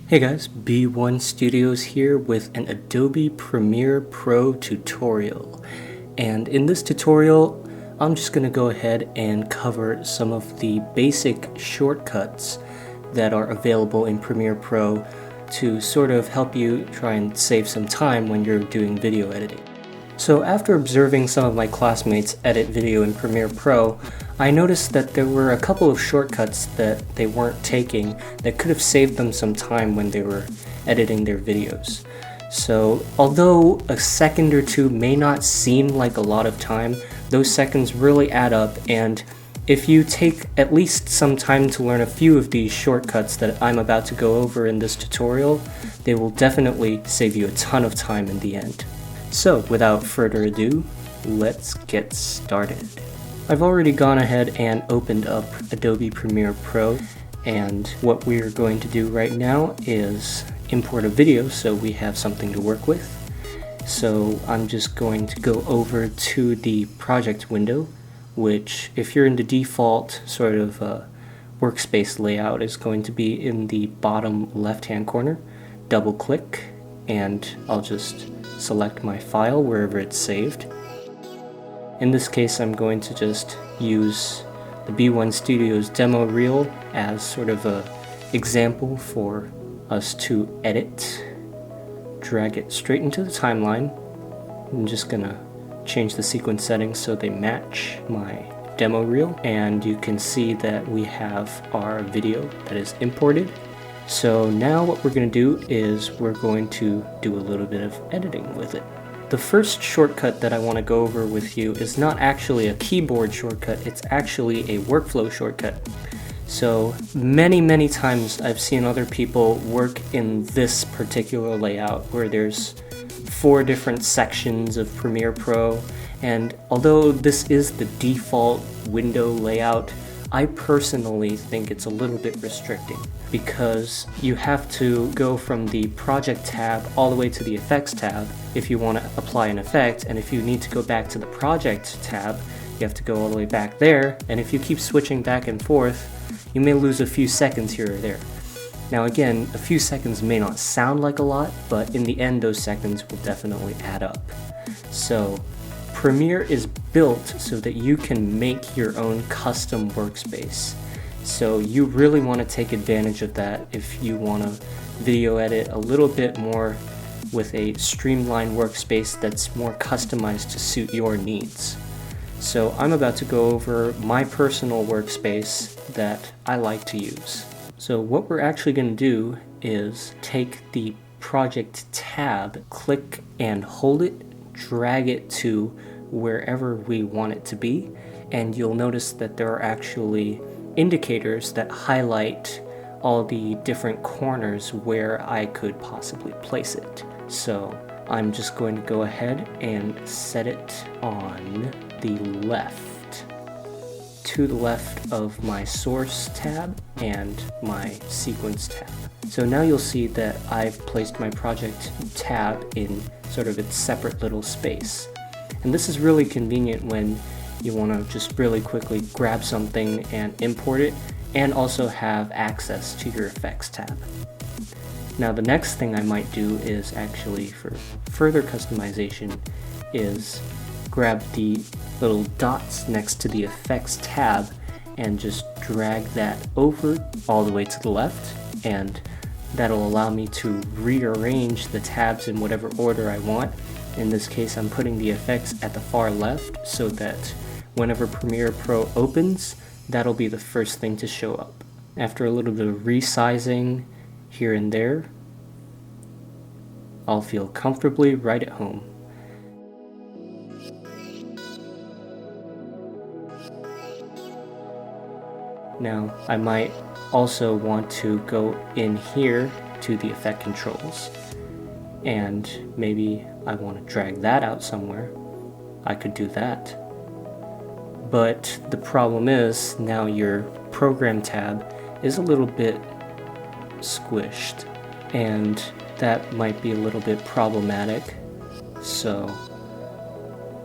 Hey guys, B1 Studios here with an Adobe Premiere Pro tutorial. And in this tutorial, I'm just going to go ahead and cover some of the basic shortcuts that are available in Premiere Pro to sort of help you try and save some time when you're doing video editing. So after observing some of my classmates edit video in Premiere Pro, I noticed that there were a couple of shortcuts that they weren't taking that could have saved them some time when they were editing their videos. So although a second or two may not seem like a lot of time, those seconds really add up, and if you take at least some time to learn a few of these shortcuts that I'm about to go over in this tutorial, they will definitely save you a ton of time in the end. So without further ado, let's get started. I've already gone ahead and opened up Adobe Premiere Pro, and what we're going to do right now is import a video so we have something to work with. So I'm just going to go over to the project window, which if you're in the default sort of workspace layout is going to be in the bottom left hand corner. Double click and I'll just select my file wherever it's saved. In this case, I'm going to just use the B1 Studios demo reel as sort of a example for us to edit. Drag it straight into the timeline. I'm just gonna change the sequence settings so they match my demo reel, and you can see that we have our video that is imported. So now what we're going to do is we're going to do a little bit of editing with it. The first shortcut that I want to go over with you is not actually a keyboard shortcut, it's actually a workflow shortcut. So many times I've seen other people work in this particular layout where there's 4 different sections of Premiere Pro, and although this is the default window layout, I personally think it's a little bit restricting because you have to go from the project tab all the way to the effects tab if you want to apply an effect, and if you need to go back to the project tab, you have to go all the way back there, and if you keep switching back and forth, you may lose a few seconds here or there. Now again, a few seconds may not sound like a lot, but in the end those seconds will definitely add up. So Premiere is built so that you can make your own custom workspace. So you really want to take advantage of that if you want to video edit a little bit more with a streamlined workspace that's more customized to suit your needs. So I'm about to go over my personal workspace that I like to use. So what we're actually going to do is take the project tab, click and hold it, drag it to wherever we want it to be, and you'll notice that there are actually indicators that highlight all the different corners where I could possibly place it. So I'm just going to go ahead and set it on the left, to the left of my source tab and my sequence tab. So now you'll see that I've placed my project tab in sort of its separate little space. And this is really convenient when you want to just really quickly grab something and import it, and also have access to your effects tab. Now the next thing I might do is actually, for further customization, is grab the little dots next to the effects tab and just drag that over all the way to the left, and that'll allow me to rearrange the tabs in whatever order I want. In this case, I'm putting the effects at the far left so that whenever Premiere Pro opens, that'll be the first thing to show up. After a little bit of resizing here and there, I'll feel comfortably right at home. Now, I might also want to go in here to the effect controls, and maybe I want to drag that out somewhere. I could do that. But the problem is, now your program tab is a little bit squished, and that might be a little bit problematic. So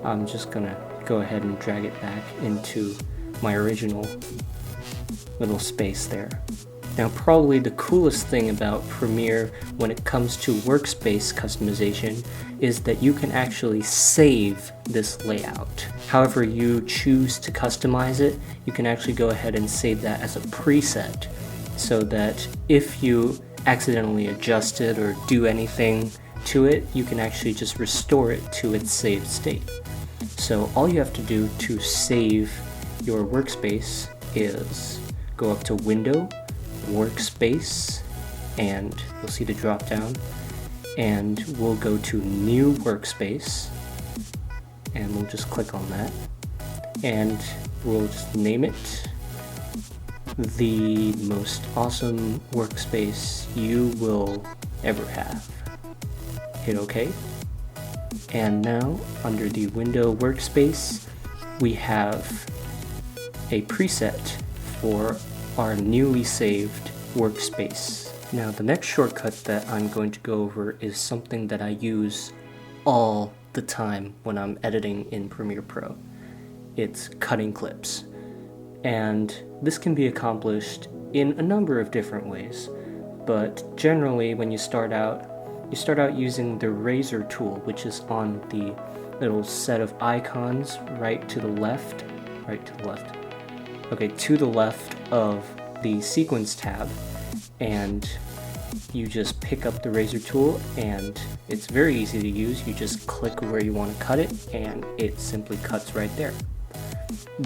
I'm just gonna go ahead and drag it back into my original little space there. Now, probably the coolest thing about Premiere when it comes to workspace customization is that you can actually save this layout. However you choose to customize it, you can actually go ahead and save that as a preset, so that if you accidentally adjust it or do anything to it, you can actually just restore it to its saved state. So all you have to do to save your workspace is go up to Window, Workspace, and you'll see the drop down, and we'll go to New Workspace, and we'll just click on that, and we'll just name it the most awesome workspace you will ever have. Hit OK. And now under the Window Workspace, we have a preset for our newly saved workspace. Now the next shortcut that I'm going to go over is something that I use all the time when I'm editing in Premiere Pro. It's cutting clips. And this can be accomplished in a number of different ways, but generally when you start out using the razor tool, which is on the little set of icons to the left of the sequence tab, and you just pick up the razor tool, and it's very easy to use. You just click where you want to cut it and it simply cuts right there.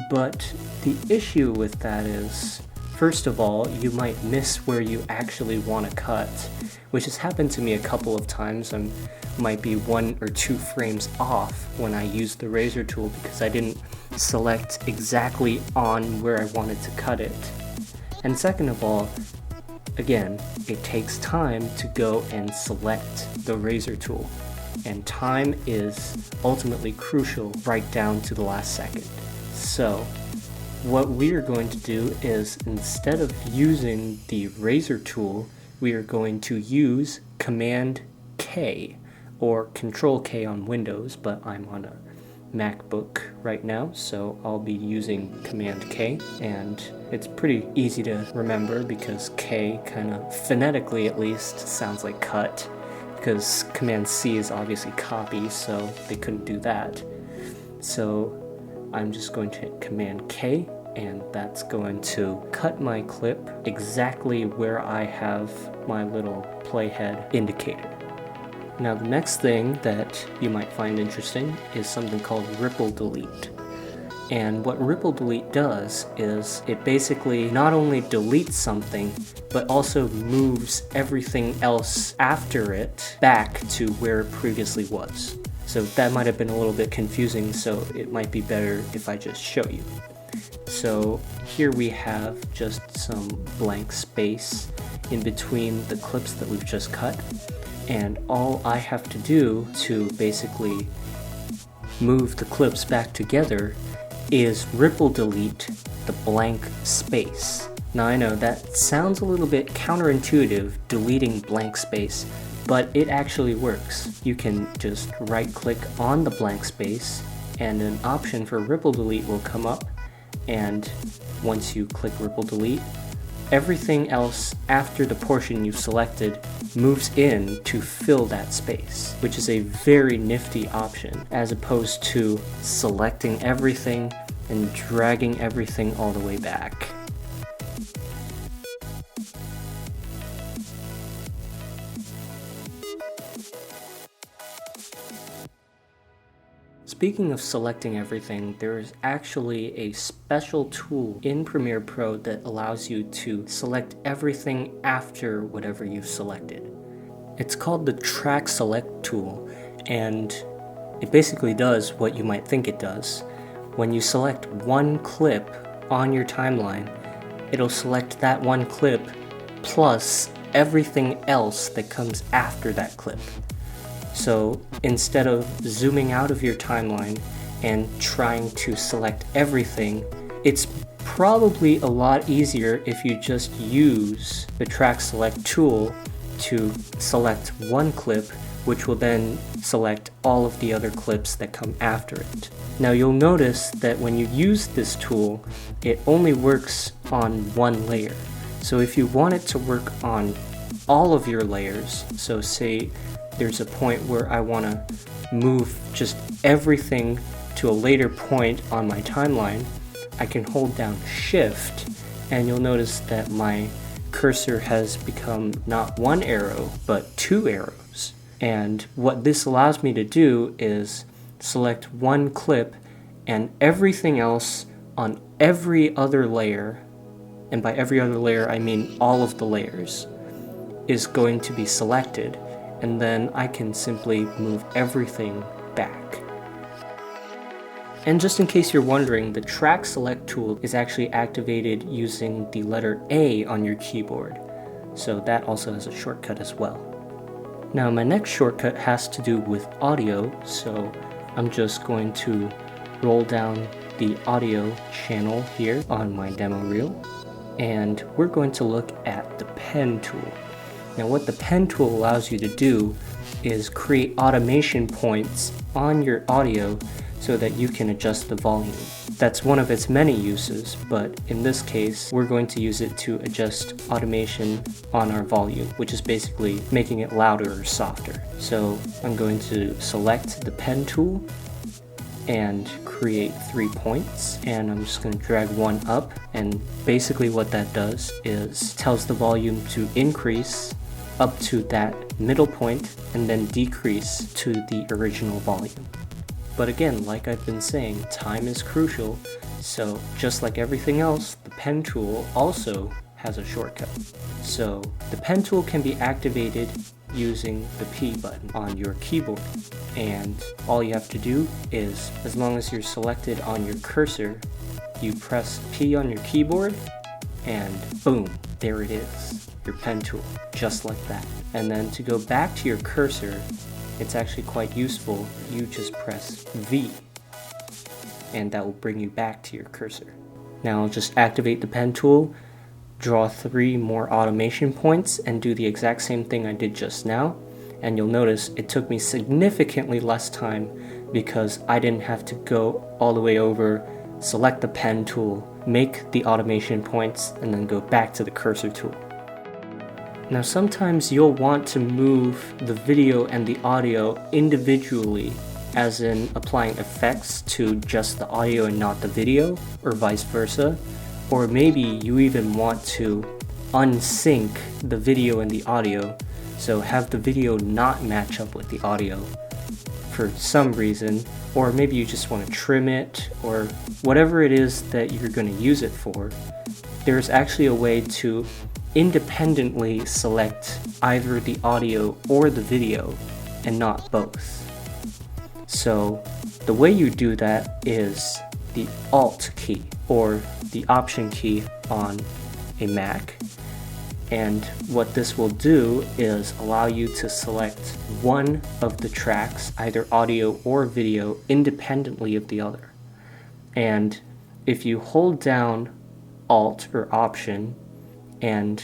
But the issue with that is, first of all, you might miss where you actually want to cut, which has happened to me a couple of times. I might be 1 or 2 frames off when I use the razor tool because I didn't select exactly on where I wanted to cut it. And second of all, again, it takes time to go and select the razor tool, and time is ultimately crucial right down to the last second. So what we are going to do is, instead of using the razor tool, we are going to use Cmd+K or Control-K on Windows, but I'm on a MacBook right now, so I'll be using Cmd+K, and it's pretty easy to remember because K kind of phonetically at least sounds like cut, because Command-C is obviously copy, so they couldn't do that. So I'm just going to hit Command-K, and that's going to cut my clip exactly where I have my little playhead indicator. Now the next thing that you might find interesting is something called Ripple Delete. And what Ripple Delete does is it basically not only deletes something, but also moves everything else after it back to where it previously was. So that might have been a little bit confusing, so it might be better if I just show you. So here we have just some blank space in between the clips that we've just cut, and all I have to do to basically move the clips back together is ripple delete the blank space. Now I know that sounds a little bit counterintuitive, deleting blank space, but it actually works. You can just right click on the blank space and an option for ripple delete will come up, and once you click ripple delete, everything else after the portion you've selected moves in to fill that space, which is a very nifty option as opposed to selecting everything and dragging everything all the way back. Speaking of selecting everything, there is actually a special tool in Premiere Pro that allows you to select everything after whatever you've selected. It's called the Track Select tool, and it basically does what you might think it does. When you select one clip on your timeline, it'll select that one clip plus everything else that comes after that clip. So instead of zooming out of your timeline and trying to select everything, it's probably a lot easier if you just use the Track Select tool to select one clip, which will then select all of the other clips that come after it. Now you'll notice that when you use this tool, it only works on one layer. So if you want it to work on all of your layers, so say there's a point where I want to move just everything to a later point on my timeline, I can hold down Shift, and you'll notice that my cursor has become not one arrow, but two arrows. And what this allows me to do is select one clip, and everything else on every other layer, and by every other layer I mean all of the layers, is going to be selected, and then I can simply move everything back. And just in case you're wondering, the track select tool is actually activated using the letter A on your keyboard, so that also has a shortcut as well. Now my next shortcut has to do with audio, so I'm just going to roll down the audio channel here on my demo reel, and we're going to look at the pen tool. Now what the pen tool allows you to do is create automation points on your audio so that you can adjust the volume. That's one of its many uses, but in this case we're going to use it to adjust automation on our volume, which is basically making it louder or softer. So I'm going to select the pen tool and create 3 points, and I'm just going to drag one up, and basically what that does is tells the volume to increase up to that middle point and then decrease to the original volume. But again, like I've been saying, time is crucial, so just like everything else, the pen tool also has a shortcut. So the pen tool can be activated using the P button on your keyboard, and all you have to do is, as long as you're selected on your cursor, you press P on your keyboard and boom, there it is, your pen tool, just like that. And then to go back to your cursor, it's actually quite useful. You just press V and that will bring you back to your cursor. Now I'll just activate the pen tool, draw 3 more automation points, and do the exact same thing I did just now, and you'll notice it took me significantly less time because I didn't have to go all the way over, select the pen tool, make the automation points, and then go back to the cursor tool. Now sometimes you'll want to move the video and the audio individually, as in applying effects to just the audio and not the video, or vice versa. Or maybe you even want to unsync the video and the audio, so have the video not match up with the audio for some reason, or maybe you just want to trim it, or whatever it is that you're going to use it for. There's actually a way to independently select either the audio or the video and not both. So the way you do that is the Alt key or the Option key on a Mac, and what this will do is allow you to select one of the tracks, either audio or video, independently of the other. And if you hold down Alt or Option and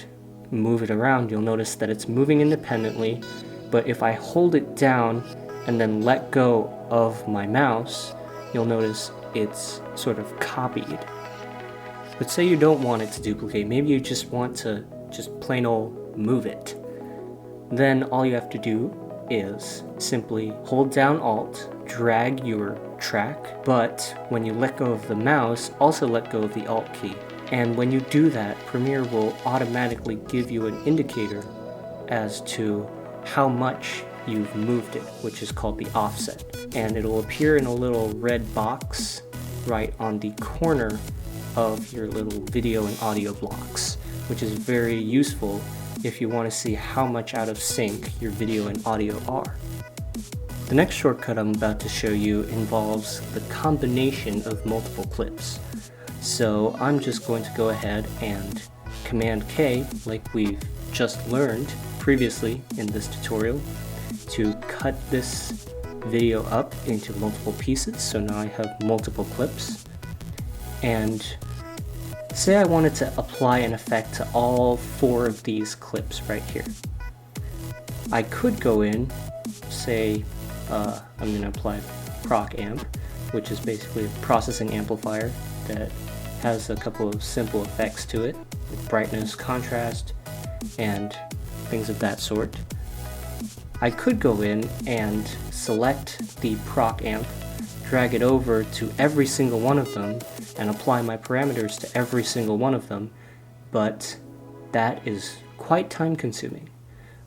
move it around, you'll notice that it's moving independently, but if I hold it down and then let go of my mouse, you'll notice it's sort of copied. But say you don't want it to duplicate, maybe you just want to just plain old move it. Then all you have to do is simply hold down Alt, drag your track, but when you let go of the mouse, also let go of the Alt key. And when you do that, Premiere will automatically give you an indicator as to how much you've moved it, which is called the offset. And it'll appear in a little red box right on the corner of your little video and audio blocks, which is very useful if you want to see how much out of sync your video and audio are. The next shortcut I'm about to show you involves the combination of multiple clips. So I'm just going to go ahead and Command K, like we've just learned previously in this tutorial, to cut this video up into multiple pieces. So now I have multiple clips, and say I wanted to apply an effect to all 4 of these clips right here. I could go in, say I'm going to apply proc amp, which is basically a processing amplifier that has a couple of simple effects to it. with brightness, contrast, and things of that sort. I could go in and select the proc amp, drag it over to every single one of them, and apply my parameters to every single one of them, but that is quite time consuming.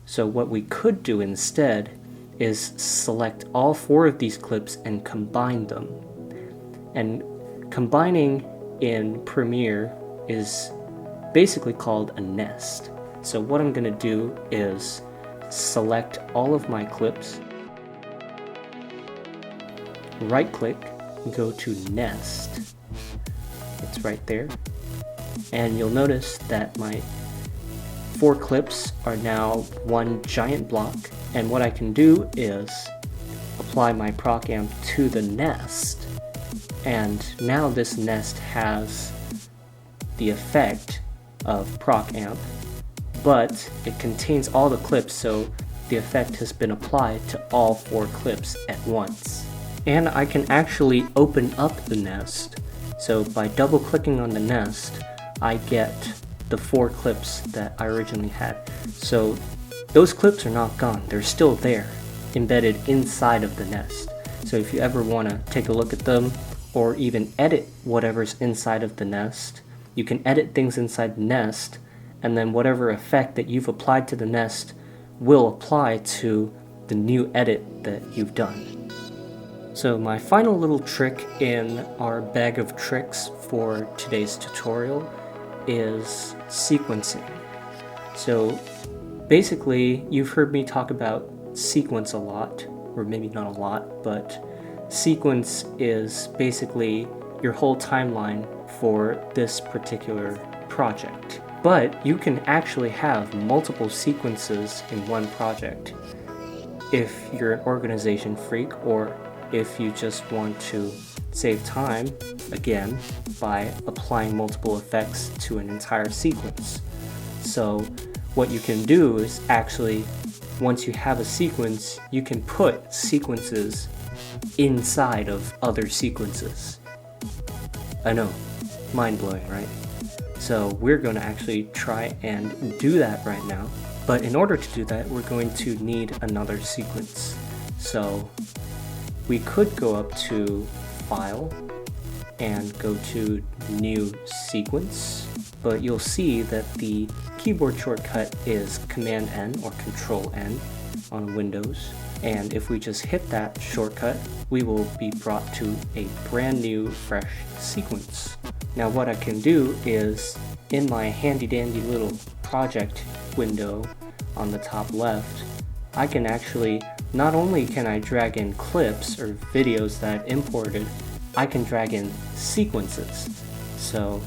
So what we could do instead is select all 4 of these clips and combine them. And combining in Premiere is basically called a nest. So what I'm going to do is select all of my clips, right click, go to nest. It's right there. And you'll notice that my 4 clips are now one giant block. And what I can do is apply my proc amp to the nest. And now this nest has the effect of proc amp, but it contains all the clips, so the effect has been applied to all 4 clips at once. And I can actually open up the nest. So by double clicking on the nest, I get the 4 clips that I originally had. So those clips are not gone, they're still there, embedded inside of the nest. So if you ever want to take a look at them, or even edit whatever's inside of the nest, you can edit things inside the nest, and then whatever effect that you've applied to the nest will apply to the new edit that you've done. So my final little trick in our bag of tricks for today's tutorial is sequencing. So basically, you've heard me talk about sequence a lot, or maybe not a lot, but sequence is basically your whole timeline for this particular project. But you can actually have multiple sequences in one project if you're an organization freak, or if you just want to save time, again, by applying multiple effects to an entire sequence. So what you can do is actually, once you have a sequence, you can put sequences inside of other sequences. I know, mind-blowing, right? So we're going to actually try and do that right now. But in order to do that, we're going to need another sequence. So we could go up to File and go to New Sequence, but you'll see that the keyboard shortcut is Command N or Control N on Windows. And if we just hit that shortcut, we will be brought to a brand new, fresh sequence. Now what I can do is, in my handy dandy little project window on the top left, I can actually, not only can I drag in clips or videos that I've imported, I can drag in sequences. So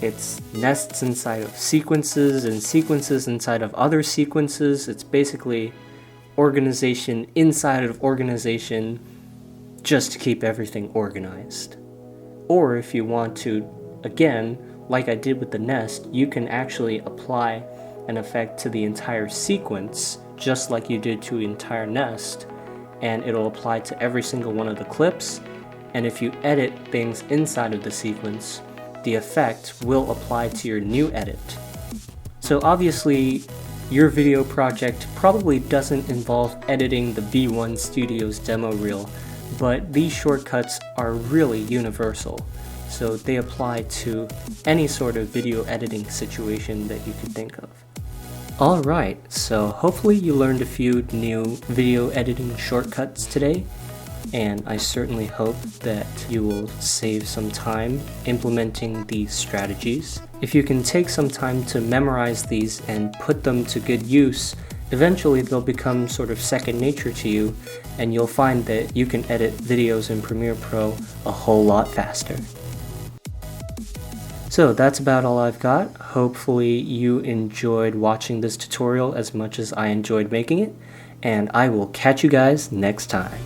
it's nests inside of sequences and sequences inside of other sequences. It's basically organization inside of organization, just to keep everything organized. Or if you want to, again, like I did with the nest, you can actually apply an effect to the entire sequence, just like you did to the entire nest, and it'll apply to every single one of the clips. And if you edit things inside of the sequence, the effect will apply to your new edit. So obviously, your video project probably doesn't involve editing the V1 Studios demo reel, but these shortcuts are really universal, so they apply to any sort of video editing situation that you can think of. Alright, so hopefully you learned a few new video editing shortcuts today, and I certainly hope that you will save some time implementing these strategies. If you can take some time to memorize these and put them to good use, eventually they'll become sort of second nature to you, and you'll find that you can edit videos in Premiere Pro a whole lot faster. So that's about all I've got. Hopefully you enjoyed watching this tutorial as much as I enjoyed making it, and I will catch you guys next time.